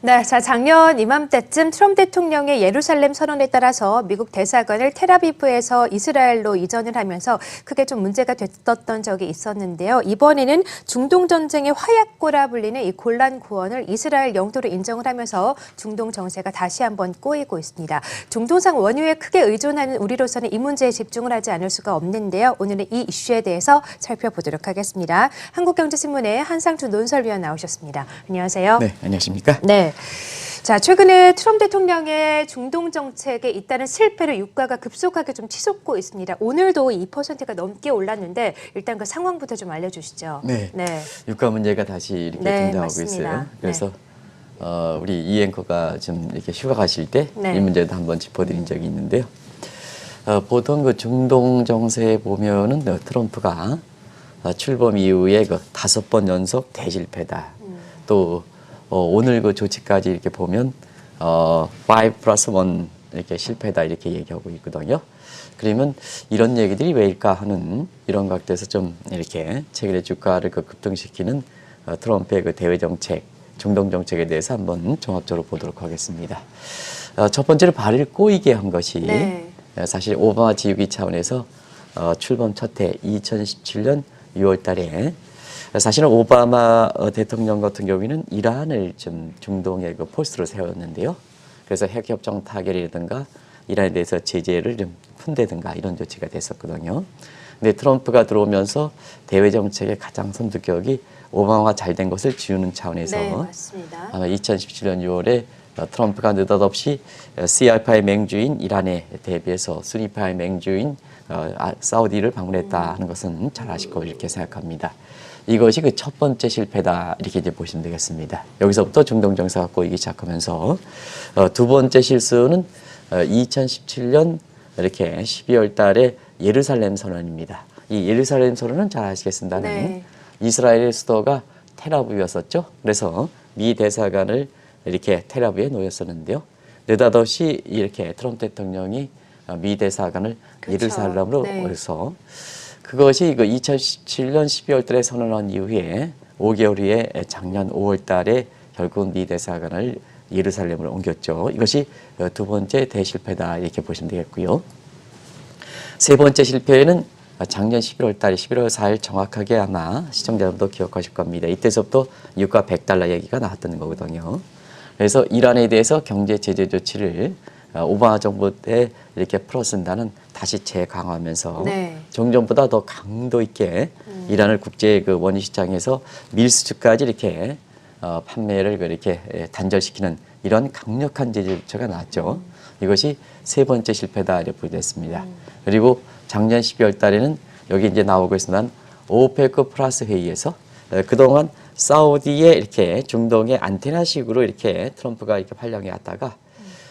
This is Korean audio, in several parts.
네, 자 작년 이맘때쯤 트럼프 대통령의 예루살렘 선언에 따라서 미국 대사관을 텔아비브에서 이스라엘로 이전을 하면서 크게 좀 문제가 됐었던 적이 있었는데요. 이번에는 중동 전쟁의 화약고라 불리는 이 골란 고원을 이스라엘 영토로 인정을 하면서 중동 정세가 다시 한번 꼬이고 있습니다. 중동상 원유에 크게 의존하는 우리로서는 이 문제에 집중을 하지 않을 수가 없는데요. 오늘은 이 이슈에 대해서 살펴보도록 하겠습니다. 한국경제신문의 한상주 논설위원 나오셨습니다. 안녕하세요. 네, 안녕하십니까? 네. 자, 최근에 트럼프 대통령의 중동 정책에 잇따른 실패로 유가가 급속하게 좀 치솟고 있습니다. 오늘도 2%가 넘게 올랐는데 일단 그 상황부터 좀 알려주시죠. 네. 네. 유가 문제가 다시 이렇게 등장하고 맞습니다. 있어요. 그래서 우리 이 앵커가 좀 이렇게 휴가 가실 때 이 문제도 한번 짚어드린 적이 있는데요. 보통 그 중동 정세에 보면은 트럼프가 출범 이후에 그 5번 연속 대실패다. 또 오늘 그 조치까지 이렇게 보면 5+1 이렇게 실패다 이렇게 얘기하고 있거든요. 그러면 이런 얘기들이 왜일까 하는 이런 각도에서 좀 이렇게 최근에 주가를 그 급등시키는 트럼프의 그 대외 정책, 중동 정책에 대해서 한번 종합적으로 보도록 하겠습니다. 첫 번째로 발을 꼬이게 한 것이 사실 오바마 지휘기 차원에서 출범 첫 해 2017년 6월 달에 사실은 오바마 대통령 같은 경우에는 이란을 좀 중동의 그 포스트로 세웠는데요. 그래서 핵협정 타결이라든가 이란에 대해서 제재를 좀 푼다든가 이런 조치가 됐었거든요. 근데 트럼프가 들어오면서 대외 정책의 가장 선두격이 오바마가 잘 된 것을 지우는 차원에서 2017년 6월에 트럼프가 느닷없이 시아파의 맹주인 이란에 대비해서 수니파의 맹주인 사우디를 방문했다는 것은 잘 아실 거로 이렇게 생각합니다. 이것이 그 첫 번째 실패다 이렇게 이제 보시면 되겠습니다. 여기서부터 중동 정세가 꼬이기 시작하면서 두 번째 실수는 2017년 이렇게 12월 달에 예루살렘 선언입니다. 이 예루살렘 선언은 잘 아시겠습니다는 이스라엘의 수도가 텔아비브였었죠. 그래서 미 대사관을 이렇게 텔아비브에 놓였었는데요. 느닷없이 이렇게 트럼프 대통령이 미 대사관을 예루살렘으로 해서 그것이 그 2017년 12월 달에 선언한 이후에 5개월 후에 작년 5월 달에 결국 미 대사관을 예루살렘으로 옮겼죠. 이것이 두 번째 대실패다 이렇게 보시면 되겠고요. 세 번째 실패는 작년 11월 달 11월 4일 정확하게 아마 시청자분도 기억하실 겁니다. 이때서부터 유가 $100 얘기가 나왔던 거거든요. 그래서 이란에 대해서 경제 제재 조치를 오바마 정부 때 이렇게 풀었습니다는 다시 재강화하면서 종전보다 더 강도 있게 이란을 국제 그 원유 시장에서 밀수주까지 이렇게 판매를 이렇게 단절시키는 이런 강력한 제재 조치가 나왔죠. 이것이 세 번째 실패다 이렇게 보여졌습니다. 그리고 작년 12월 달에는 여기 이제 나오고 있는 오페크 플러스 회의에서 그동안 사우디에 이렇게 중동의 안테나식으로 이렇게 트럼프가 이렇게 발령해 왔다가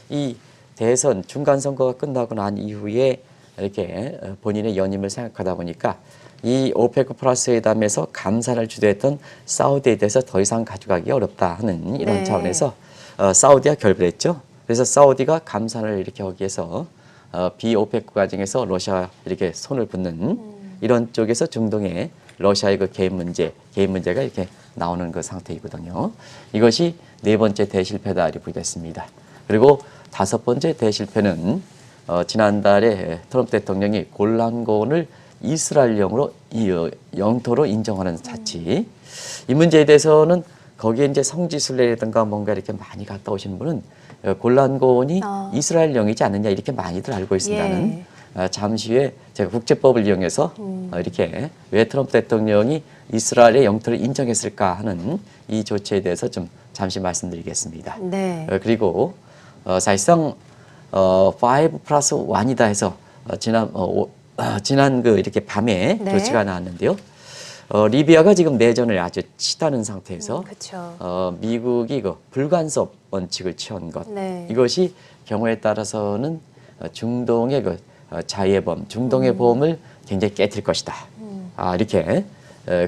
이 대선 중간 선거가 끝나고 난 이후에 이렇게 본인의 연임을 생각하다 보니까 이 오페크 플러스 회담에서 감산을 주도했던 사우디에 대해서 더 이상 가져가기 어렵다 하는 이런 차원에서 사우디가 결별했죠. 그래서 사우디가 감산을 이렇게 하기 위해서 비오페크 과정에서 러시아 이렇게 손을 붓는 이런 쪽에서 중동의 러시아의 그 개인 문제가 이렇게 나오는 그 상태이거든요. 이것이 네 번째 대실패다 이렇게 보겠습니다. 그리고 다섯 번째 대실패는 지난달에 트럼프 대통령이 골란고원을 이스라엘령으로 영토로 인정하는 자치. 이 문제에 대해서는 거기에 이제 성지순례라든가 뭔가 이렇게 많이 갔다 오신 분은 골란고원이 이스라엘령이지 않느냐 이렇게 많이들 알고 있습니다는 잠시 후에 제가 국제법을 이용해서 이렇게 왜 트럼프 대통령이 이스라엘의 영토를 인정했을까 하는 이 조치에 대해서 좀 잠시 말씀드리겠습니다. 그리고 사실상 5+1이다 해서 지난 그 이렇게 밤에 조치가 나왔는데요. 리비아가 지금 내전을 아주 치다는 상태에서 미국이 그 불간섭 원칙을 취한 것 이것이 경우에 따라서는 중동의 그 자유의 중동의 보험을 굉장히 깨뜨릴 것이다. 이렇게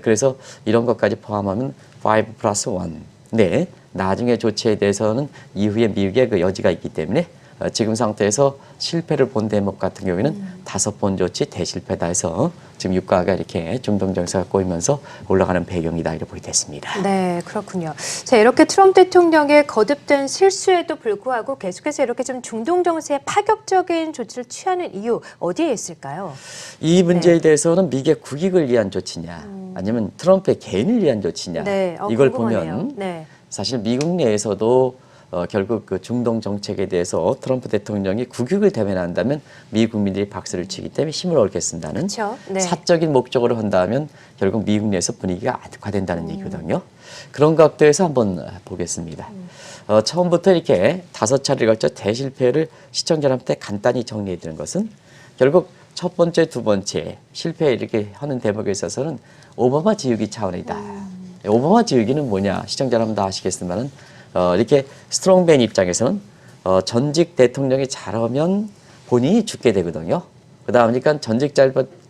그래서 이런 것까지 포함하면 5+1. 네, 나중에 조치에 대해서는 이후에 미국의 그 여지가 있기 때문에 지금 상태에서 실패를 본 대목 같은 경우에는 5번 조치 대실패다 해서 지금 유가가 이렇게 중동 정세가 꼬이면서 올라가는 배경이다 이렇게 보게 됐습니다. 네, 그렇군요. 자, 이렇게 트럼프 대통령의 거듭된 실수에도 불구하고 계속해서 이렇게 좀 중동 정세에 파격적인 조치를 취하는 이유 어디에 있을까요? 이 문제에 대해서는 미국의 국익을 위한 조치냐 아니면 트럼프의 개인을 위한 조치냐 네, 이걸 궁금하네요. 보면 네. 사실 미국 내에서도 결국 그 중동 정책에 대해서 트럼프 대통령이 국익을 대변한다면 미국 국민들이 박수를 치기 때문에 힘을 얻겠습니다는 그렇죠. 네. 사적인 목적으로 한다면 결국 미국 내에서 분위기가 악화된다는 얘기거든요. 그런 각도에서 한번 보겠습니다. 처음부터 이렇게 5차례에 걸쳐 대실패를 시청자한테 간단히 정리해 드리는 것은 결국 첫 번째, 두 번째 실패 이렇게 하는 대목에 있어서는 오바마 지우기 차원이다. 오바마 지우기는 뭐냐? 시청자 여러분 다 아시겠지만은 이렇게 스트롱맨 입장에서는 전직 대통령이 잘하면 본인이 죽게 되거든요. 그러니까 전직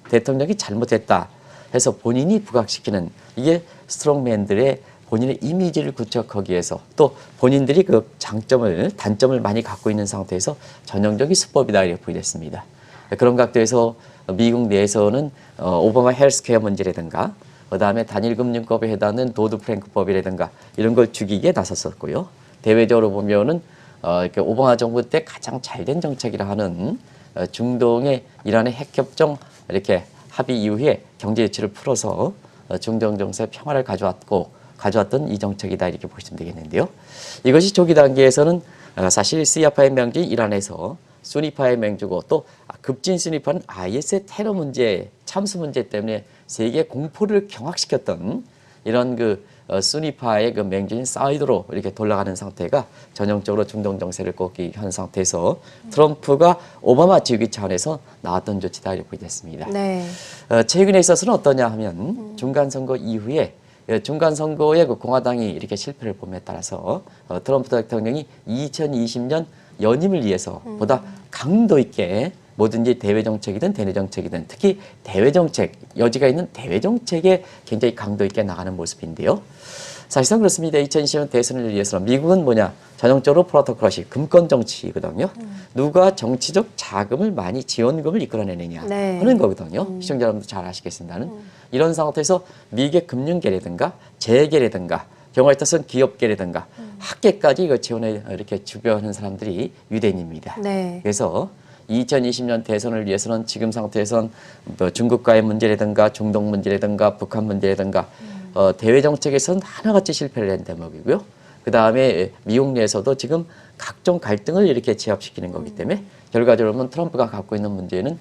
대통령이 잘못했다 해서 본인이 부각시키는 이게 스트롱맨들의 본인의 이미지를 구축하기 위해서 또 본인들이 그 단점을 많이 갖고 있는 상태에서 전형적인 수법이다 이렇게 보이겠습니다. 그런 각도에서 미국 내에서는 오바마 헬스케어 문제라든가 그다음에 단일금융법에 해당하는 도드 프랭크법이라든가 이런 걸 죽이기에 나섰었고요. 대외적으로 보면은 이렇게 오바마 정부 때 가장 잘된 정책이라 하는 중동의 이란의 핵협정 이렇게 합의 이후에 경제 유치를 풀어서 중동 정세 평화를 가져왔던 이 정책이다 이렇게 보시면 되겠는데요. 이것이 초기 단계에서는 사실 시아파의 명진 이란에서 수니파의 맹주고 또 급진 수니파는 IS의 테러 문제, 참수 문제 때문에 세계 공포를 경악시켰던 이런 그 수니파의 그 맹주인 사이드로 이렇게 돌아가는 상태가 전형적으로 중동 정세를 꺾기 한 상태에서 트럼프가 오바마 지우기 차원에서 나왔던 조치다 이렇게 보게 됐습니다. 네. 최근에 있어서는 어떠냐 하면 중간 선거 이후에 중간 선거에 그 공화당이 이렇게 실패를 봄에 따라서 트럼프 대통령이 2020년 연임을 위해서 보다 강도 있게 뭐든지 대외 정책이든 대내 정책이든 특히 대외 정책 여지가 있는 대외 정책에 굉장히 강도 있게 나가는 모습인데요. 사실상 그렇습니다. 2020년 대선을 위해서는 미국은 뭐냐 전형적으로 프로토크라시 금권 정치거든요. 누가 정치적 자금을 많이 지원금을 이끌어내느냐 네. 하는 거거든요. 시청자 여러분도 잘 아시겠습니다는 이런 상태에서 미국의 금융계라든가 재계라든가 경우에 따라서는 기업계라든가 학계까지 이거 지원에 이렇게 주변하는 사람들이 유대인입니다. 네. 그래서 2020년 대선을 위해서는 지금 상태에선 뭐 중국과의 문제라든가 중동 문제라든가 북한 문제라든가 대외 정책에서는 하나같이 실패를 한 대목이고요. 그 다음에 미국 내에서도 지금 각종 갈등을 이렇게 제압시키는 거기 때문에 결과적으로 보면 트럼프가 갖고 있는 문제는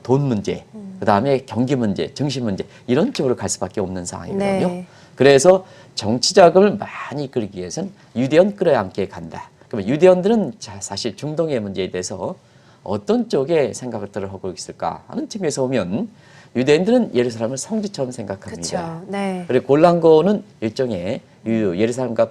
돈 문제, 그 다음에 경기 문제, 증시 문제 이런 쪽으로 갈 수밖에 없는 상황이거든요. 네. 그래서 정치 자금을 많이 이끌기 위해서는 유대인 끌어안게 간다. 그러면 유대인들은 사실 중동의 문제에 대해서 어떤 쪽에 생각을 하고 있을까 하는 측면에서 보면 유대인들은 예루살렘을 성지처럼 생각합니다. 그렇죠. 네. 그리고 골란고는 일종의 예루살렘과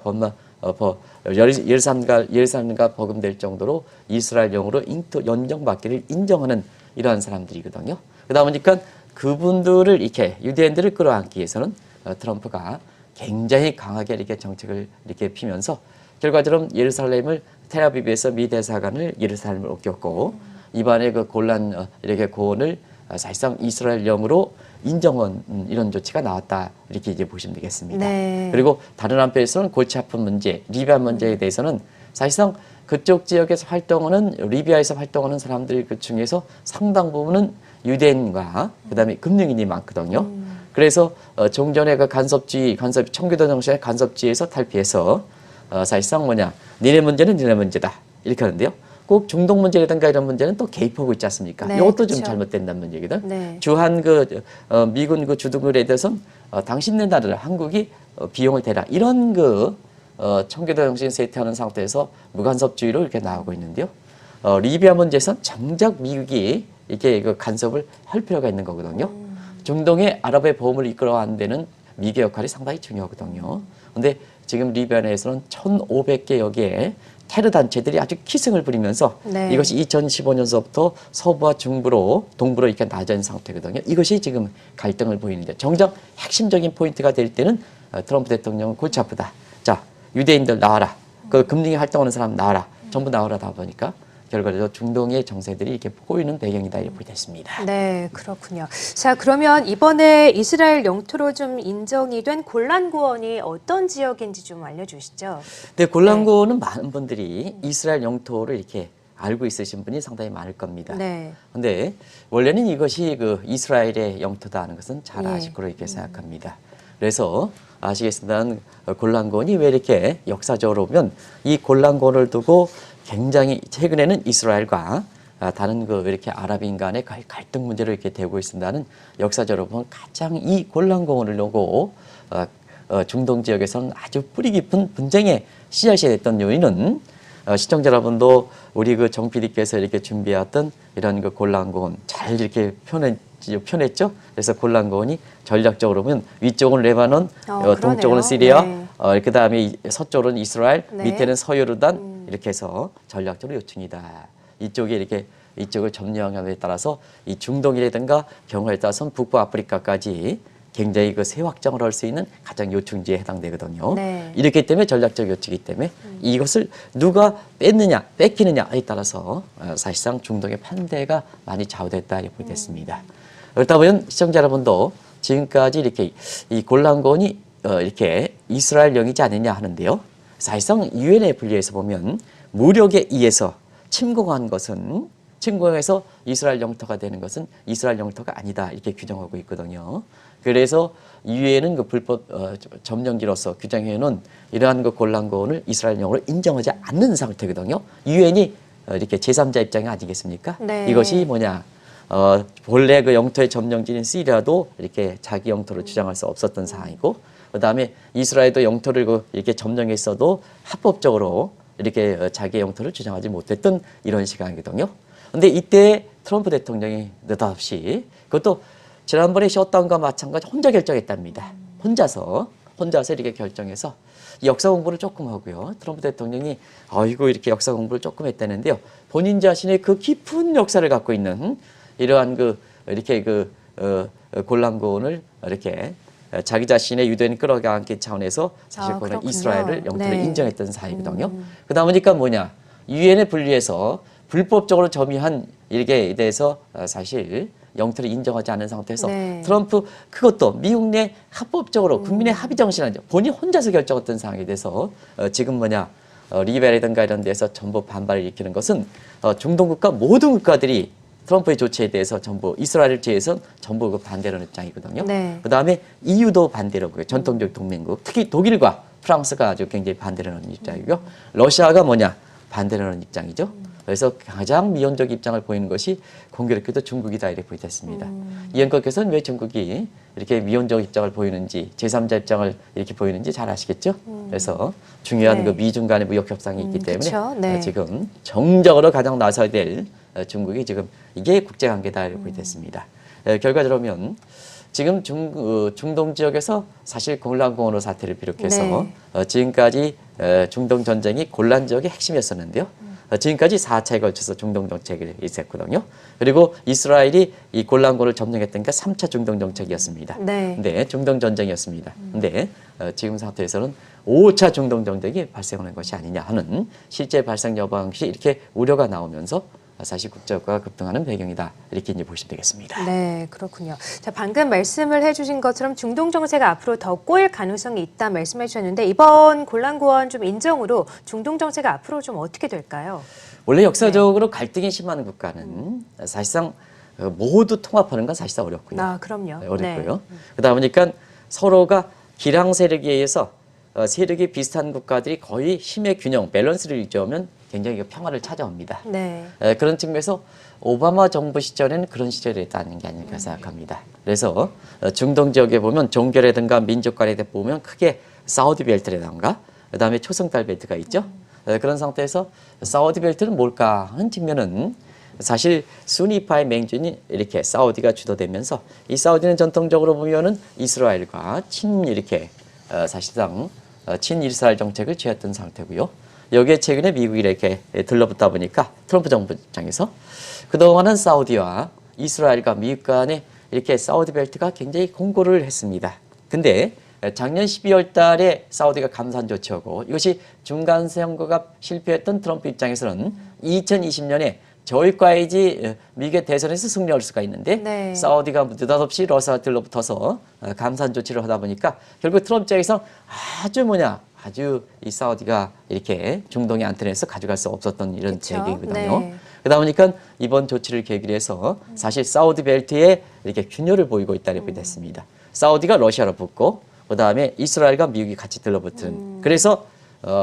예루살렘과 버금될 정도로 이스라엘령으로 연정받기를 인정하는 이러한 사람들이거든요. 그러다 보니까 그분들을 이렇게 유대인들을 끌어안기 위해서는 트럼프가 굉장히 강하게 이렇게 정책을 이렇게 피면서 결과적으로 예루살렘을 텔아비브에서 미 대사관을 예루살렘을 옮겼고 이번에 그 골란 이렇게 고원을 사실상 이스라엘령으로 인정한 이런 조치가 나왔다 이렇게 이제 보시면 되겠습니다. 네. 그리고 다른 한편에서는 골치 아픈 문제, 리비아 문제에 대해서는 사실상 그쪽 지역에서 활동하는 리비아에서 활동하는 사람들 그 중에서 상당 부분은 유대인과 그다음에 금융인이 많거든요. 그래서 종전의 그 간섭주의 청교도 정신의 간섭주의에서 탈피해서 사실상 뭐냐 니네 문제는 니네 문제다 이렇게 하는데요. 꼭 중동 문제라든가 이런 문제는 또 개입하고 있지 않습니까? 네, 이것도 그렇죠. 좀 잘못된다는 문제거든. 네. 주한 미군 그 주둔국에 대해서는 당신네 나라를 한국이 비용을 대라 이런 청교도 정신 세팅하는 상태에서 무간섭주의로 이렇게 나오고 있는데요. 리비아 문제에서는 정작 미국이 이렇게 그 간섭을 할 필요가 있는 거거든요. 중동의 아랍의 보험을 이끌어가는 데는 미국의 역할이 상당히 중요하거든요. 그런데 지금 리비아 내에서는 1,500개 여기에 테러 단체들이 아주 기승을 부리면서 네. 이것이 2015년서부터 서부와 동부로 이렇게 나아진 상태거든요. 이것이 지금 갈등을 보이는데 정작 핵심적인 포인트가 될 때는 트럼프 대통령은 골치 아프다. 자, 유대인들 나와라. 그 금융에 활동하는 사람 나와라. 전부 나와라 다 보니까 결과적으로 중동의 정세들이 이렇게 보이는 배경이다 이렇게 보겠습니다. 네, 그렇군요. 자, 그러면 이번에 이스라엘 영토로 좀 인정이 된 골란고원이 어떤 지역인지 좀 알려주시죠. 근데 골란고원은 많은 분들이 이스라엘 영토를 이렇게 알고 있으신 분이 상당히 많을 겁니다. 네. 근데 원래는 이것이 그 이스라엘의 영토다 하는 것은 잘 예. 아실 거로 이렇게 생각합니다. 그래서 아시겠습니다만 골란고원이 왜 이렇게 역사적으로 보면 이 골란고원을 두고 굉장히 최근에는 이스라엘과 다른 그 이렇게 아랍인 간의 갈등 문제로 이렇게 되고 있습니다는 역사적으로 보면 가장 이 골란고원을 두고 중동 지역에서는 아주 뿌리 깊은 분쟁의 씨앗이 됐던 요인은 시청자 여러분도 우리 그 정 PD께서 이렇게 준비했던 이런 그 골란고원 잘 이렇게 표현했죠. 그래서 골란고원이 전략적으로 보면 위쪽은 레바논, 동쪽은 시리아, 네. 그다음에 서쪽은 이스라엘, 네. 밑에는 서요르단 이렇게 해서 전략적으로 요충이다. 이쪽에 이렇게 이쪽을 점령함에 따라서 이 중동이라든가 경우에 따라서는 북부 아프리카까지 굉장히 그 새 확장을 할 수 있는 가장 요충지에 해당되거든요. 네. 이렇기 때문에 전략적 요충이기 때문에 이것을 누가 뺐느냐, 뺏기느냐에 따라서 사실상 중동의 판대가 많이 좌우됐다 이렇게 보겠습니다. 그렇다 보면 시청자 여러분도 지금까지 이렇게 이 골란고원이 이렇게 이스라엘령이지 않느냐 하는데요. 사실상 유엔에 분리해서 보면 무력에 의해서 침공한 것은 침공해서 이스라엘 영토가 되는 것은 이스라엘 영토가 아니다 이렇게 규정하고 있거든요. 그래서 유엔은 그 불법 점령지로서 규정해놓은 이러한 그 골란고원을 이스라엘령으로 인정하지 않는 상태거든요. 유엔이 이렇게 제3자 입장이 아니겠습니까? 네. 이것이 뭐냐? 본래 그 영토의 점령지인 시리아도 이렇게 자기 영토를 주장할 수 없었던 상황이고, 그 다음에 이스라엘도 영토를 이렇게 점령했어도 합법적으로 이렇게 자기 영토를 주장하지 못했던 이런 시간이거든요. 근데 이때 트럼프 대통령이 느닷없이 그것도 지난번에 셧다운과 마찬가지 혼자 결정했답니다. 혼자서 이렇게 결정해서 역사 공부를 조금 하고요. 트럼프 대통령이 아이고 이렇게 역사 공부를 조금 했다는데요. 본인 자신의 그 깊은 역사를 갖고 있는 이러한 이렇게 골란고원을 이렇게 자기 자신의 유대인 끌어안기 차원에서 사실 그건 이스라엘을 영토로 네. 인정했던 사이거든요. 그러다 보니까 뭐냐? 유엔에 분리해서 불법적으로 점유한 일개에 대해서 사실 영토를 인정하지 않은 상태에서 네. 트럼프 그것도 미국 내 합법적으로 국민의 합의 정신을 본인 혼자서 결정했던 상황에 대해서 지금 뭐냐 리베라든가 이런 데서 전부 반발을 일으키는 것은 중동 국가 모든 국가들이 트럼프의 조치에 대해서 전부 이스라엘을 제외해서 전부 그 반대하는 입장이거든요. 네. 그다음에 EU도 반대라고요. 전통적 동맹국. 특히 독일과 프랑스가 아주 굉장히 반대하는 입장이고요. 러시아가 뭐냐 반대하는 입장이죠. 그래서 가장 미온적 입장을 보이는 것이 공교롭게도 중국이다 이렇게 보이겠습니다. 이행국께서는 왜 중국이 이렇게 미온적 입장을 보이는지 제3자 입장을 이렇게 보이는지 잘 아시겠죠? 그래서 중요한 네. 그 미중 간의 무역 협상이 있기 때문에 그쵸? 네. 지금 정적으로 가장 나서야 될 중국이 지금 이게 국제관계다 이렇게 보이겠습니다. 결과적으로 보면 지금 중동 지역에서 사실 골란고원 사태를 비롯해서 지금까지 중동 전쟁이 골란 지역의 핵심이었었는데요. 지금까지 4차에 걸쳐서 중동 정책이 있었거든요. 그리고 이스라엘이 이 골란고원을 점령했던 게 3차 중동 정책이었습니다. 네. 근데 중동 전쟁이었습니다. 근데 지금 상태에서는 5차 중동 전쟁이 발생하는 것이 아니냐 하는 실제 발생 여부 방식이 이렇게 우려가 나오면서 사실 국제화가 급등하는 배경이다 이렇게 이제 보시면 되겠습니다. 네, 그렇군요. 자, 방금 말씀을 해주신 것처럼 중동 정세가 앞으로 더 꼬일 가능성이 있다 말씀해 주셨는데 이번 골란고원 좀 인정으로 중동 정세가 앞으로 좀 어떻게 될까요? 원래 역사적으로 갈등이 심한 국가는 사실상 모두 통합하는 건 사실상 어렵고요. 아, 그럼요. 어렵고요. 그러다 보니까 서로가 기량 세력에 의해서 세력이 비슷한 국가들이 거의 힘의 균형, 밸런스를 유지하면 굉장히 평화를 찾아옵니다. 네. 그런 측면에서 오바마 정부 시절에는 그런 시절이었다는 게 아닐까 생각합니다. 그래서 중동 지역에 보면 종교라든가 민족 간에 보면 크게 사우디 벨트라든가 그다음에 초승달 벨트가 있죠. 그런 상태에서 사우디 벨트는 뭘까 하는 측면은 사실 수니파의 맹주는 이렇게 사우디가 주도되면서 이 사우디는 전통적으로 보면은 이스라엘과 이렇게 사실상 친이스라엘 정책을 취했던 상태고요. 여기에 최근에 미국이 이렇게 들러붙다 보니까 트럼프 정부 입장에서 그동안은 사우디와 이스라엘과 미국 간에 이렇게 사우디 벨트가 굉장히 공고를 했습니다. 근데 작년 12월 달에 사우디가 감산 조치하고 이것이 중간 선거가 실패했던 트럼프 입장에서는 2020년에 저희과이지 미국의 대선에서 승리할 수가 있는데 네. 사우디가 느닷없이 러시아와 들러붙어서 감산 조치를 하다 보니까 결국 트럼프 입장에서 아주 이 사우디가 이렇게 중동의 안테나에서 가져갈 수 없었던 이런 그쵸? 계기거든요. 네. 그러다 보니까 이번 조치를 계기로 해서 사실 사우디 벨트에 이렇게 균열을 보이고 있다는 게 됐습니다. 사우디가 러시아로 붙고 그다음에 이스라엘과 미국이 같이 들러붙은 그래서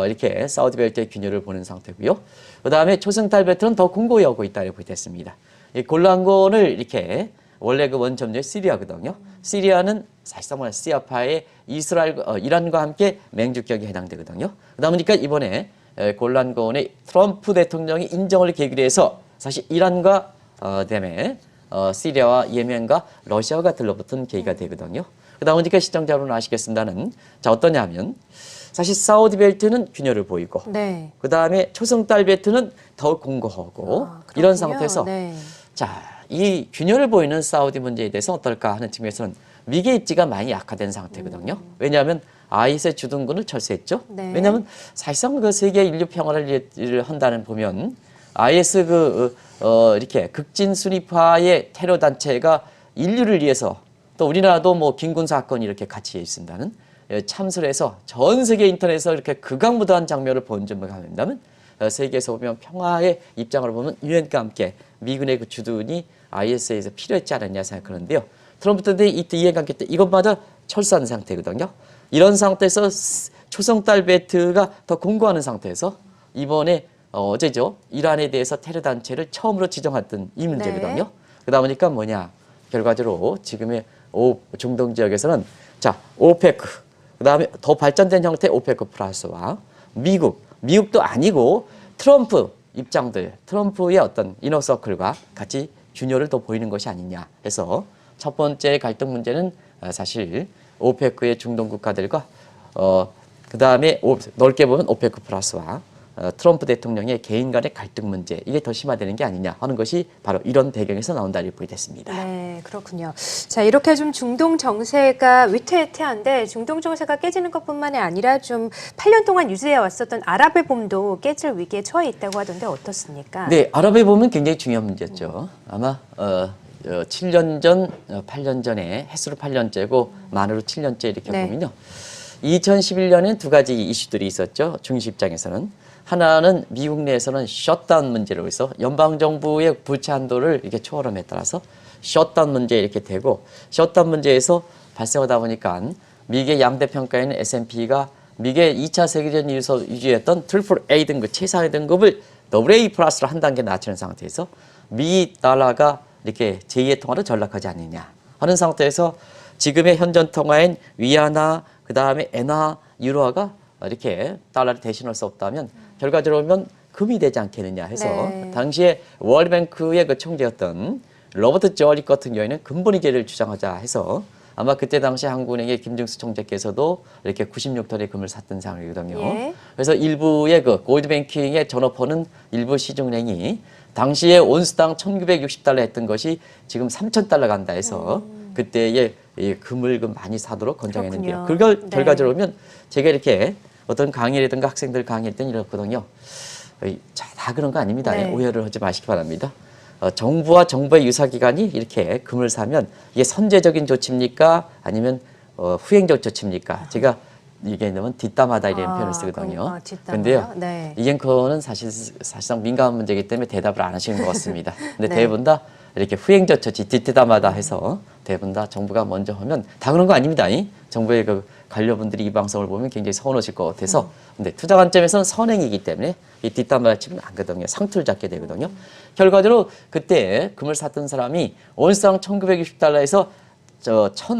이렇게 사우디 벨트의 균열을 보는 상태고요. 그다음에 초승달 벨트는 더 공고히 오고 있다는 게 됐습니다. 이 골란권을 이렇게 원래 그 원점지는 시리아거든요. 시리아는 사실상 말해 시아파의 이란과 함께 맹주격에 해당되거든요. 그러다 보니까 이번에 골란권의 트럼프 대통령이 인정을 계기로 해서 사실 이란과 그다음에 시리아와 예멘과 러시아가 들러붙은 계기가 되거든요. 그러다 보니까 시청자분은 아시겠습니다는 자 어떠냐면 사실 사우디 벨트는 균열을 보이고 네. 그다음에 초승달 벨트는 더 공고하고 이런 상태에서 네. 자, 이 균열을 보이는 사우디 문제에 대해서 어떨까 하는 측면에서는 미국의 입지가 많이 약화된 상태거든요. 왜냐하면 IS의 주둔군을 철수했죠. 네. 왜냐하면 사실상 그 세계 인류 평화를 한다는 보면 IS 이렇게 극진 순위파의 테러 단체가 인류를 위해서 또 우리나라도 뭐 빈군 사건이 이렇게 같이 있습니다는 참수를 해서 전 세계 인터넷에서 이렇게 극악무도한 장면을 본 점을 가면다면 세계에서 보면 평화의 입장으로 보면 유엔과 함께 미군의 그 주둔이 IS에서 필요했지 않았냐 생각하는데요. 트럼프 때 이때 이해관계 때 이것마저 철수한 상태거든요. 이런 상태에서 초승달 벨트가 더 공고하는 상태에서 이번에 어제죠. 이란에 대해서 테러 단체를 처음으로 지정했던 이 문제거든요. 네. 그러다 보니까 뭐냐 결과적으로 지금의 중동 지역에서는 자 오페크 그다음에 더 발전된 형태의 오페크 플러스와 미국도 아니고 트럼프 입장들, 트럼프의 어떤 이너서클과 같이 균열을 더 보이는 것이 아니냐 해서 첫 번째 갈등 문제는 사실 오페크의 중동 국가들과 그다음에 넓게 보면 오페크 플러스와 트럼프 대통령의 개인 간의 갈등 문제 이게 더 심화되는 게 아니냐 하는 것이 바로 이런 배경에서 나온다고 보겠습니다. 네, 그렇군요. 자, 이렇게 좀 중동 정세가 위태위태한데 중동 정세가 깨지는 것뿐만이 아니라 좀 8년 동안 유지해 왔었던 아랍의 봄도 깨질 위기에 처해 있다고 하던데 어떻습니까? 네, 아랍의 봄은 굉장히 중요한 문제였죠. 아마 7년 전, 8년 전에 햇수로 8년째고 만으로 7년째 이렇게 네. 보면요. 2011년에는 두 가지 이슈들이 있었죠. 중시 입장에서는. 하나는 미국 내에서는 셧다운 문제로 해서 연방정부의 부채 한도를 이렇게 초월함에 따라서 셧다운 문제 이렇게 되고 셧다운 문제에서 발생하다 보니까 미국의 양대 평가에는 S&P가 미국의 2차 세계대전 이후서 유지했던 트리플 A 등급 최상의 등급을 AA 플러스로 한 단계 낮추는 상태에서 미 달러가 이렇게 제2의 통화로 전락하지 않느냐 하는 상태에서 지금의 현존 통화인 위안화 그다음에 엔화 유로화가 이렇게 달러를 대신할 수 없다면 결과적으로 보면 금이 되지 않겠느냐 해서 네. 당시에 월뱅크의 그 총재였던 로버트 저릭 같은 경우에는 근본위기를 주장하자 해서 아마 그때 당시 한국은행의 김증수 총재께서도 이렇게 96톤의 금을 샀던 상황이거든요. 예. 그래서 일부의 그 골드뱅킹의 전업호는 일부 시중은행이 당시에 온스당 1960달러 했던 것이 지금 3,000달러 간다 해서 그때의 이 금을 많이 사도록 권장했는데요. 그렇군요. 그걸 네. 결과적으로 보면 제가 이렇게 어떤 강의라든가 학생들 강의할 때는 이렇거든요. 다 그런 거 아닙니다. 네. 오해를 하지 마시기 바랍니다. 정부와 정부의 유사기관이 이렇게 금을 사면 이게 선제적인 조치입니까? 아니면 후행적 조치입니까? 제가 이게 너무 뒷담화다 이런 표현을 쓰거든요. 그런데요. 네. 이게 그거는 사실상 민감한 문제이기 때문에 대답을 안 하시는 것 같습니다. 근데 네. 대부분 다 이렇게 후행적 조치 뒷담화다 해서 대부분 다 정부가 먼저 하면 다 그런 거 아닙니다. 정부의 그 관료분들이 이 방송을 보면 굉장히 서운하실 것 같아서 근데 투자 관점에서는 선행이기 때문에 이 뒷담화 치면 안 거든요. 상투를 잡게 되거든요. 결과적으로 그때 금을 샀던 사람이 온스당 1960달러에서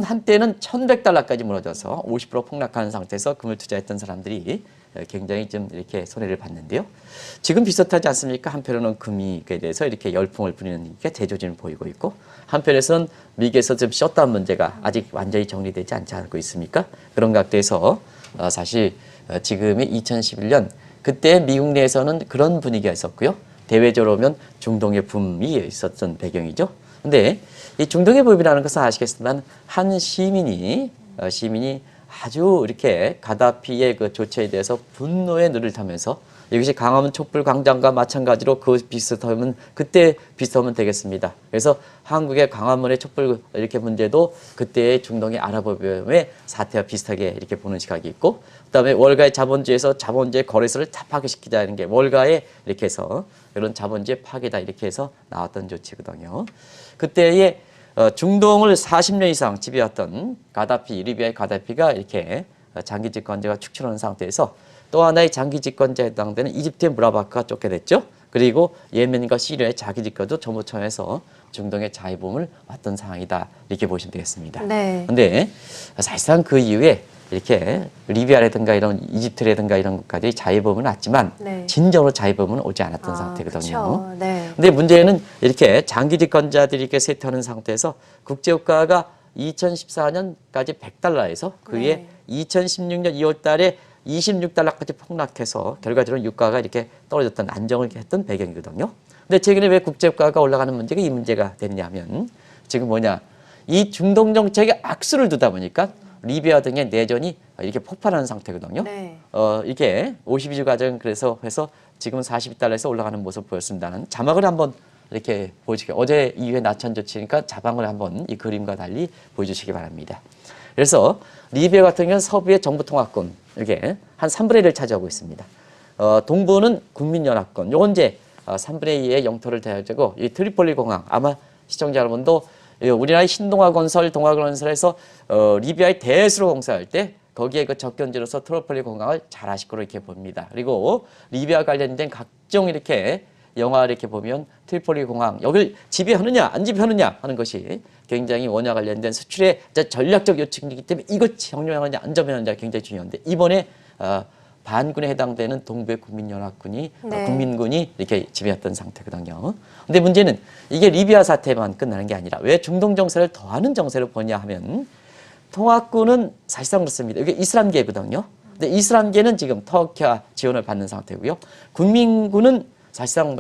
한때는 1,100달러까지 무너져서 50% 폭락하는 상태에서 금을 투자했던 사람들이 굉장히 좀 이렇게 손해를 봤는데요. 지금 비슷하지 않습니까? 한편으로는 금이에 대해서 이렇게 열풍을 부리는 게 대조진을 보이고 있고 한편에서는 미국에서 좀 셧다운 문제가 아직 완전히 정리되지 않지 않고 있습니까? 그런 각도에서 사실 지금이 2011년 그때 미국 내에서는 그런 분위기가 있었고요. 대외적으로 보면 중동의 붐이 있었던 배경이죠. 근데 이 중동의 붐이라는 것은 아시겠지만 한 시민이 아주 이렇게 가다피의 그 조치에 대해서 분노의 눈을 타면서 이것이 강화문 촛불 광장과 마찬가지로 그때 비슷하면 되겠습니다. 그래서 한국의 강화문의 촛불 이렇게 문제도 그때의 중동의 아랍의 사태와 비슷하게 이렇게 보는 시각이 있고, 그다음에 월가의 자본주의에서 자본주의 거래소를 다 파괴시키자는 게 월가의 이렇게 해서 이런 자본주의 파괴다 이렇게 해서 나왔던 조치거든요. 그때의 중동을 40년 이상 지배했던 리비아의 가다피가 이렇게 장기 집권자가 축출하는 상태에서 또 하나의 장기 집권자에 해당되는 이집트의 무라바크가 쫓겨냈죠. 그리고 예멘과 시리아의 자기 집권도 전부청에서 중동의 자유범을 왔던 상황이다 이렇게 보시면 되겠습니다. 그런데 사실상 그 이후에 이렇게 리비아라든가 이런 이집트라든가 이런 것까지 자유범은 왔지만 진정으로 자유범은 오지 않았던 상태거든요. 근데 문제는 이렇게 장기 집권자들이 이렇게 쇠퇴하는 상태에서 국제유가가 2014년까지 100달러에서 그해 2016년 2월 달에 26달러까지 폭락해서 결과적으로 유가가 이렇게 떨어졌던 안정을 했던 배경이거든요. 근데 최근에 왜 국제유가가 올라가는 문제가 이 문제가 됐냐면 지금 이 중동 정책에 악수를 두다 보니까 리비아 등의 내전이 이렇게 폭발하는 상태거든요. 이게 52주 과정 그래서 해서 지금 42달러에서 올라가는 모습 보였습니다는 자막을 한번 이렇게 보여주시기 어제 이후에 나천 조치니까 자막을 한번 이 그림과 달리 보여주시기 바랍니다. 그래서 리비아 같은 경우는 서부의 정부 통합권 이렇게 한 3분의 1을 차지하고 있습니다. 동부는 국민연합권 요건 이제 3분의 2의 영토를 대하고 이 트리폴리 공항 아마 시청자 여러분도 우리나라의 신동아건설 동아건설에서 리비아의 대수로 공사할 때 거기에 그 접견지로서 트리폴리 공항을 잘 아실 거로 이렇게 봅니다. 그리고 리비아 관련된 각종 이렇게 영화 이렇게 보면 트리폴리 공항 여길 지배하느냐 안 지배하느냐 하는 것이 굉장히 원화 관련된 수출의 전략적 요청이기 때문에 이것 정리하느냐 안 정리하느냐 굉장히 중요한데 이번에 반군에 해당되는 동부의 국민연합군이 국민군이 이렇게 지배했던 상태거든요. 근데 문제는 이게 리비아 사태만 끝나는 게 아니라 왜 중동 정세를 더하는 정세로 보냐 하면 통합군은 사실상 그렇습니다. 이게 이슬람계거든요. 근데 이슬람계는 지금 터키와 지원을 받는 상태고요. 국민군은 사실상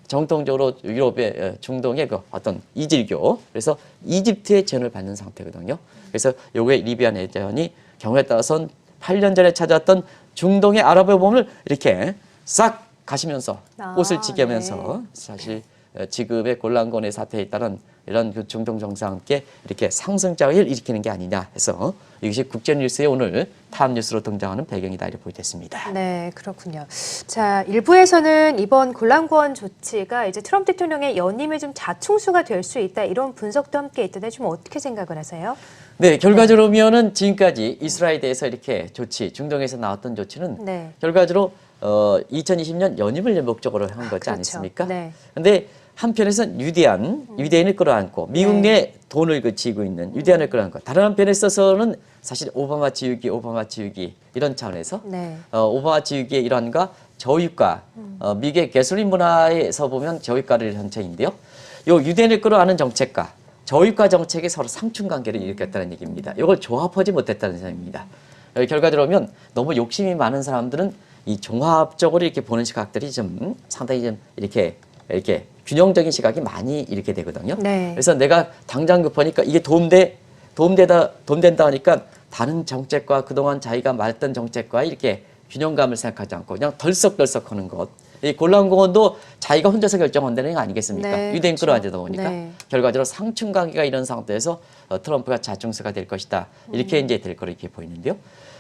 정통적으로 유럽의 중동의 그 어떤 이질교 그래서 이집트의 지원을 받는 상태거든요. 그래서 요게 리비아 내전이 경우에 따라서는 8년 전에 찾아왔던 중동의 아랍의 봄을 이렇게 싹 가시면서 꽃을 지게면서 사실 지금의 곤란권의 사태에 따른 이런 그 중동 정세와 함께 이렇게 상승작용을 일으키는 게 아니냐 해서 이것이 국제뉴스에 오늘 탑뉴스로 등장하는 배경이다 이렇게 보여졌습니다. 네, 그렇군요. 자, 일부에서는 이번 곤란권 조치가 이제 트럼프 대통령의 연임의 좀 자충수가 될 수 있다 이런 분석도 함께 있던데 좀 어떻게 생각을 하세요? 네, 결과적으로 보면은 지금까지 이스라엘에 대해서 이렇게 조치, 중동에서 나왔던 조치는 결과적으로 2020년 연임을 목적으로 한 거지 않습니까? 근데 한편에서는 유대인을 끌어안고 미국 내 돈을 쥐고 있는 유대인을 끌어안고 다른 한편에 있어서는 사실 오바마 지우기 이런 차원에서 오바마 지우기의 일환과 저유가 미국의 개솔린 문화에서 보면 저유가를 현체인데요. 요 유대인을 끌어안는 정책과 저유가 정책이 서로 상충관계를 일으켰다는 얘기입니다. 이걸 조합하지 못했다는 생각입니다. 결과적으로 보면 너무 욕심이 많은 사람들은 이 종합적으로 이렇게 보는 시각들이 좀 상당히 좀 이렇게 균형적인 시각이 많이 이렇게 되거든요. 그래서 내가 당장 급하니까 이게 도움된다 하니까 다른 정책과 그동안 자기가 말했던 정책과 이렇게 균형감을 생각하지 않고 그냥 덜썩덜썩 하는 것. 이 곤란공원도 자기가 혼자서 결정한다는 거 아니겠습니까? 유대인 끌어안다 보니까 결과적으로 상충관계가 이런 상태에서 트럼프가 자충수가 될 것이다. 이렇게 이제 될 거로 이렇게 보이는데요.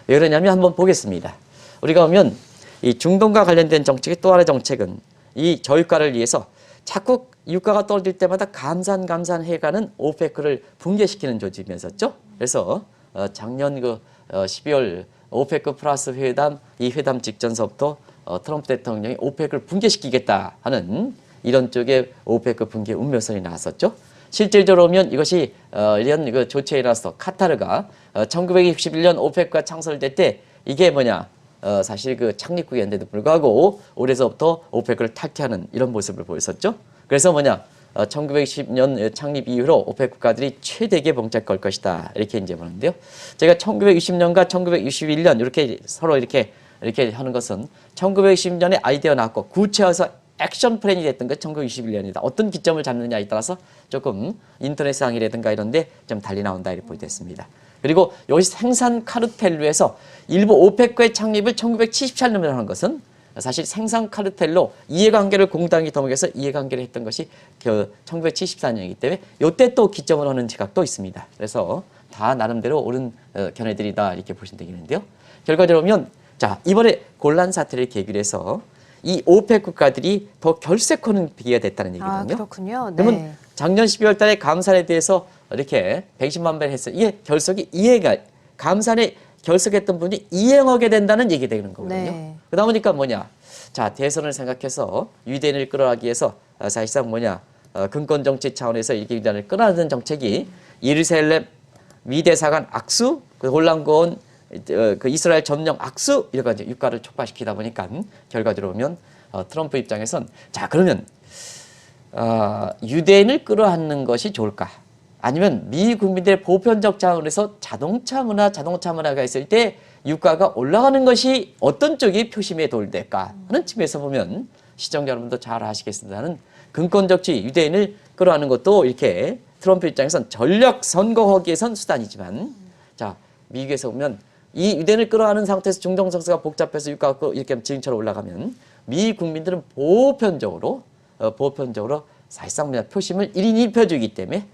왜 그러냐면 한번 보겠습니다. 우리가 보면 이 중동과 관련된 정책의 또 하나의 정책은 이 저유가를 위해서 자꾸 유가가 떨어질 때마다 감산해가는 오페크를 붕괴시키는 조직이었었죠. 그래서 작년 12월 오페크 플러스 회담 이 회담 직전서부터 트럼프 대통령이 오페크를 붕괴시키겠다 하는 이런 쪽의 오페크 붕괴 운명선이 나왔었죠. 실질적으로 보면 이것이 이런 그 조치에 일어나서 카타르가 1961년 오페크가 창설될 때 이게 사실 그 창립국이었는데도 불구하고 올해서부터 오페크를 탈퇴하는 이런 모습을 보였었죠. 그래서 1920년 창립 이후로 오페크 국가들이 최대의 봉착 걸 것이다. 이렇게 이제 보는데요. 제가 1960년과 1961년 이렇게 서로 이렇게 하는 것은 1920년에 아이디어 나왔고 구체화해서 액션 플랜이 됐던 게 1921년이다. 어떤 기점을 잡느냐에 따라서 조금 인터넷상이라든가 이런 데 좀 달리 나온다 이렇게 보여졌습니다. 그리고 여기서 생산 카르텔로 해서 일부 오페크의 창립을 1977년에 하는 것은 사실 생산 카르텔로 이해관계를 공당이 더먹여서 이해관계를 했던 것이 1974년이기 때문에 이때 또 기점을 하는 지각도 있습니다. 그래서 다 나름대로 옳은 견해들이다 이렇게 보시면 되겠는데요. 결과적으로 보면 자 이번에 곤란 사태를 계기로 해서 이 오펙 국가들이 더 결색하는 비기가 됐다는 얘기거든요. 아, 그렇군요. 네. 그러면 작년 12월 달에 감산에 대해서 이렇게 120만 배를 했어요. 이게 결석이 이해가 감산에 결석했던 분이 이행하게 된다는 얘기 되는 거거든요. 네. 그러다 보니까 뭐냐. 자, 대선을 생각해서 유대인을 끌어가기 위해서 사실상 뭐냐. 근권 정치 차원에서 이렇게 유대인을 끌어가는 정책이 예루살렘 미대사관 악수, 그 혼란고온 그 이스라엘 점령 악수 이런 이제 유가를 촉발시키다 보니까 결과적으로 보면 트럼프 입장에선 자 그러면 유대인을 끌어안는 것이 좋을까? 아니면 미 국민들의 보편적 차원에서 자동차 문화가 있을 때 유가가 올라가는 것이 어떤 쪽이 표심에 돌될까 하는 측면에서 보면 시청자 여러분도 잘 아시겠습니다는 근권적지 유대인을 끌어안는 것도 이렇게 트럼프 입장에선 전략 선거하기에선 수단이지만 자 미국에서 보면 이 유대인을 끌어안는 상태에서 중동 정세가 복잡해서 유가가 이렇게 지금처럼 올라가면 미 국민들은 보편적으로 사실상 그냥 표심을 1인 1표주이기 때문에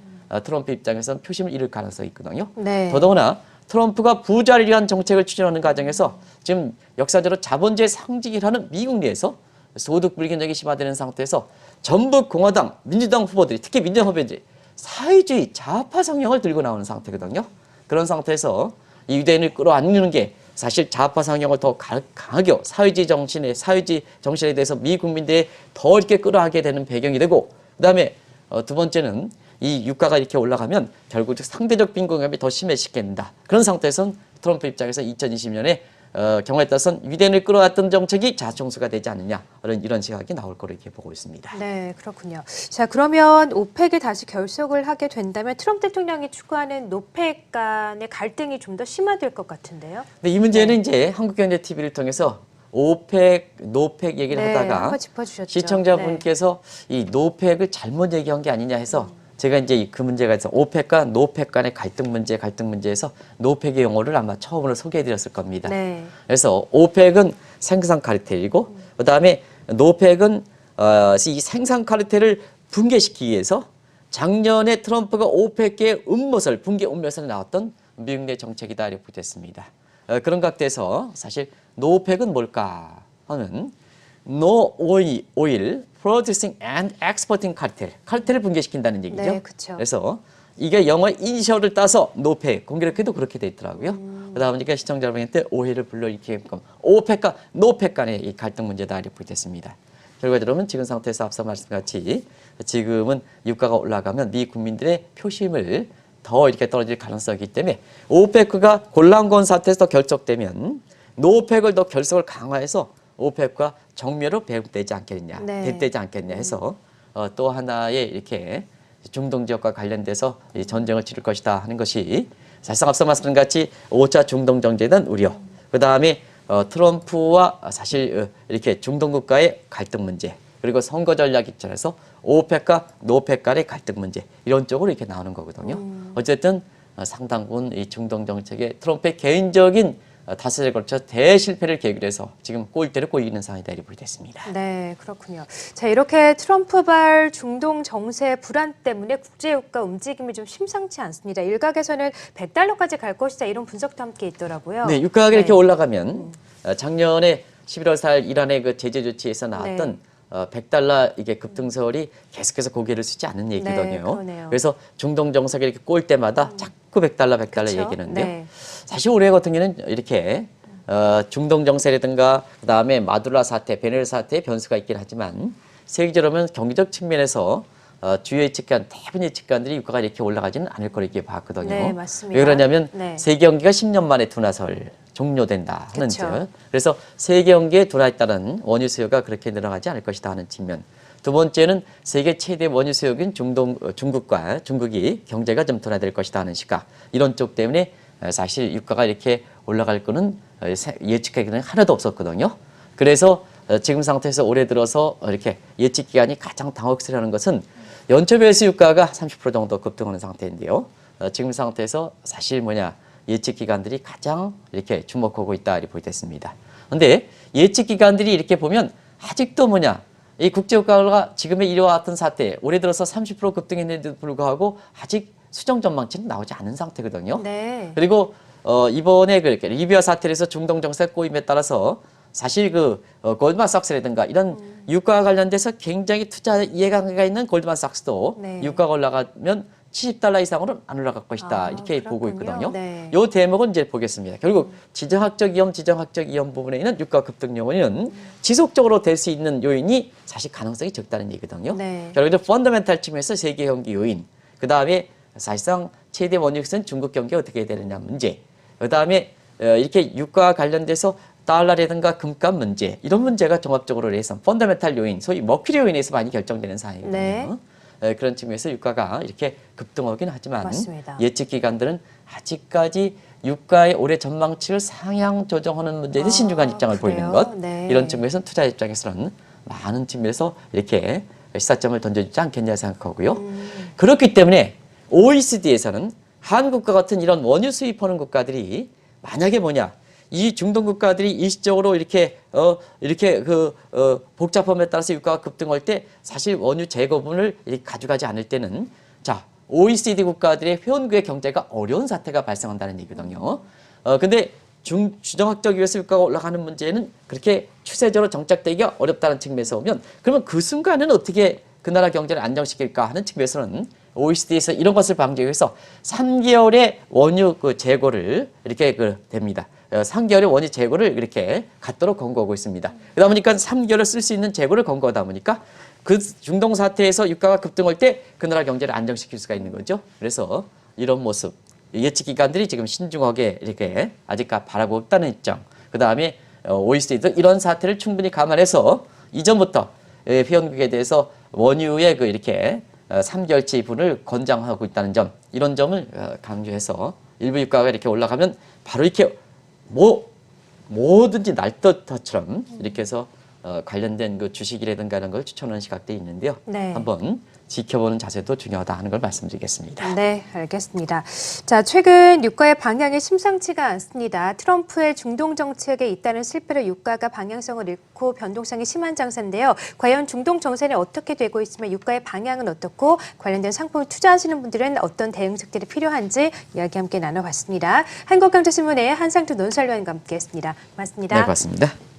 트럼프 입장에서는 표심을 잃을 가능성이 있거든요. 네. 더더구나 트럼프가 부자를 위한 정책을 추진하는 과정에서 지금 역사적으로 자본주의 상징이라는 미국 내에서 소득 불균형이 심화되는 상태에서 전부 공화당, 민주당 후보들이 특히 민주당 후보들이 사회주의 좌파 성향을 들고 나오는 상태거든요. 그런 상태에서 이 유대인을 끌어안는 게 사실 좌파 성향을 더 강하게 사회주의 정신에 대해서 미 국민들이 더 이렇게 끌어안게 되는 배경이 되고 그다음에 두 번째는 이 유가가 이렇게 올라가면 결국 상대적 빈곤감이 더 심해지겠다. 그런 상태에서는 트럼프 입장에서 2020년에 경우에 따라서는 유대인을 끌어왔던 정책이 자충수가 되지 않느냐 이런 시각이 나올 거로 이렇게 보고 있습니다. 네, 그렇군요. 자, 그러면 오펙이 다시 결속을 하게 된다면 트럼프 대통령이 추구하는 노펙 간의 갈등이 좀 더 심화될 것 같은데요. 근데 이 문제는 이제 한국경제TV를 통해서 오펙, 노펙 얘기를 네, 하다가 한번 짚어주셨죠. 시청자분께서 이 노펙을 잘못 얘기한 게 아니냐 해서 제가 이제 그 문제가 있어 오펙과 노펙 간의 갈등 문제에서 노펙의 용어를 아마 처음으로 소개해드렸을 겁니다. 네. 그래서 오펙은 생산 카르텔이고 그다음에 노펙은 이 생산 카르텔을 붕괴시키기 위해서 작년에 트럼프가 오펙의 붕괴 음모설에 나왔던 미국 내 정책이다 이렇게 됐습니다. 그런 각도에서 사실 노펙은 뭘까 하는 No Oil Producing and Exporting 카르텔을 붕괴시킨다는 얘기죠. 네, 그쵸. 그래서 이게 영어 이니셜을 따서 노펙 공교롭게도 그렇게 돼 있더라고요. 그러다 보니까 시청자 여러분한테 오해를 불러일으키게 오펙과 노펙 간의 이 갈등 문제다 이렇게 됐습니다. 결과적으로는 지금 상태에서 앞서 말씀같이 지금은 유가가 올라가면 미 국민들의 표심을 더 이렇게 떨어질 가능성이 있기 때문에 오펙가 곤란건 사태에서 결속되면 노펙을 더 결속을 강화해서 오펙과 정면으로 배분되지 않겠냐, 네. 대립되지 않겠냐 해서 또 하나의 이렇게 중동 지역과 관련돼서 이 전쟁을 치를 것이다 하는 것이 사실상 앞서 말씀드린 같이 5차 중동 정제에 대한 우려, 그 다음에 트럼프와 사실 이렇게 중동 국가의 갈등 문제, 그리고 선거 전략 입장에서 오펙과 노펙 간의 갈등 문제 이런 쪽으로 이렇게 나오는 거거든요. 어쨌든 상당 부분 이 중동 정책의 트럼프의 개인적인 다수에 걸쳐 대실패를 계기로 해서 지금 꼴대를 꼬이는 상황이다 이렇게 됐습니다. 네, 그렇군요. 자, 이렇게 트럼프발 중동 정세 불안 때문에 국제유가 움직임이 좀 심상치 않습니다. 일각에서는 100달러까지 갈 것이다 이런 분석도 함께 있더라고요. 네, 유가가 네. 이렇게 올라가면 작년에 11월 4일 이란의 그 제재 조치에서 나왔던 네. 100달러 이게 급등설이 계속해서 고개를 쓰지 않는 얘기거든요. 그러네요. 그래서 중동 정세가 이렇게 꼴 때마다 자꾸 100달러 그쵸? 얘기하는데요. 네. 사실 올해 같은 경우는 이렇게 중동 정세라든가 그다음에 마두라 사태, 베네르 사태의 변수가 있긴 하지만 세계적으로 보면 경제적 측면에서 주요 측간, 대부분의 측간들이 유가가 이렇게 올라가지는 않을 거로 이렇게 봤거든요. 네, 맞습니다. 왜 그러냐면 네. 세계 경기가 10년 만에 둔화설 종료된다 하는 그쵸. 점. 그래서 세계 경기의 둔화에 따른 원유 수요가 그렇게 늘어나지 않을 것이다 하는 측면. 두 번째는 세계 최대 원유 수요국인 중국이 경제가 좀 둔화될 것이다 하는 시각. 이런 쪽 때문에 사실 유가가 이렇게 올라갈 거는 예측하기는 하나도 없었거든요. 그래서 지금 상태에서 올해 들어서 이렇게 예측 기간이 가장 당혹스러워하는 것은 연초 베이스 유가가 30% 정도 급등하는 상태인데요. 지금 상태에서 사실 예측 기관들이 가장 이렇게 주목하고 있다 이렇게 보겠습니다. 그런데 예측 기관들이 이렇게 보면 아직도 뭐냐, 이 국제유가가 지금의 이러한 사태, 올해 들어서 30% 급등했는데도 불구하고 아직 수정 전망치는 나오지 않은 상태거든요. 네. 그리고 이번에 그렇게 리비아 사태에서 중동 정세 꼬임에 따라서 사실 골드만삭스라든가 이런 유가와 관련돼서 굉장히 투자 이해관계가 있는 골드만삭스도 네. 유가가 올라가면 $70 이상으로는 안 올라갈 것이다. 이렇게 보고 그렇군요. 있거든요. 네. 이 대목은 이제 보겠습니다. 결국 지정학적 위험 부분에 있는 유가 급등 요인은 지속적으로 될 수 있는 요인이 사실 가능성이 적다는 얘기거든요. 네. 결국 펀더멘탈 측면에서 세계 경기 요인, 그 다음에 사실상 최대 원유선 중국 경기 어떻게 되느냐 문제, 그 다음에 이렇게 유가와 관련돼서 달러라든가 금값 문제, 이런 문제가 종합적으로 해서 펀더멘탈 요인, 소위 머큐리 요인에서 많이 결정되는 사항이거든요. 네. 그런 측면에서 유가가 이렇게 급등하긴 하지만 맞습니다. 예측 기관들은 아직까지 유가의 올해 전망치를 상향 조정하는 문제에 신중한 입장을 그래요? 보이는 것. 네. 이런 측면에서는 투자 입장에서는 많은 측면에서 이렇게 시사점을 던져주지 않겠냐 생각하고요. 그렇기 때문에 OECD에서는 한국과 같은 이런 원유 수입하는 국가들이 만약에 뭐냐, 이 중동 국가들이 일시적으로 이렇게 복잡함에 따라서 유가가 급등할 때 사실 원유 재고분을 이렇게 가져가지 않을 때는 자, OECD 국가들의 회원국의 경제가 어려운 사태가 발생한다는 얘기거든요. 근데 주정학적 위에서 유가가 올라가는 문제는 그렇게 추세적으로 정착되기가 어렵다는 측면에서 보면, 그러면 그 순간은 어떻게 그 나라 경제를 안정시킬까 하는 측면에서는 OECD에서 이런 것을 방지하기 위해서 3개월의 원유 재고를 이렇게 됩니다. 3개월의 원유 재고를 이렇게 갖도록 권고하고 있습니다. 그러다 보니까 3개월을 쓸 수 있는 재고를 권고하다 보니까 그 중동 사태에서 유가가 급등할 때 그 나라 경제를 안정시킬 수가 있는 거죠. 그래서 이런 모습, 예측 기관들이 지금 신중하게 이렇게 아직 바라고 없다는 입장. 그 다음에 OECD도 이런 사태를 충분히 감안해서 이전부터 회원국에 대해서 원유의 이렇게 3개월치 분을 권장하고 있다는 점, 이런 점을 강조해서 일부 유가가 이렇게 올라가면 바로 이렇게 뭐든지 날것처럼 이렇게 해서 관련된 그 주식이라든가 이런 걸 추천하는 시각도 있는데요. 네. 한번 지켜보는 자세도 중요하다 하는 걸 말씀드리겠습니다. 네, 알겠습니다. 자, 최근 유가의 방향이 심상치가 않습니다. 트럼프의 중동 정책에 잇따른 실패로 유가가 방향성을 잃고 변동성이 심한 장세인데요. 과연 중동 정세는 어떻게 되고 있으며 유가의 방향은 어떻고 관련된 상품을 투자하시는 분들은 어떤 대응책들이 필요한지 이야기 함께 나눠봤습니다. 한국경제신문의 한상두 논설위원과 함께했습니다. 고맙습니다. 네, 고맙습니다.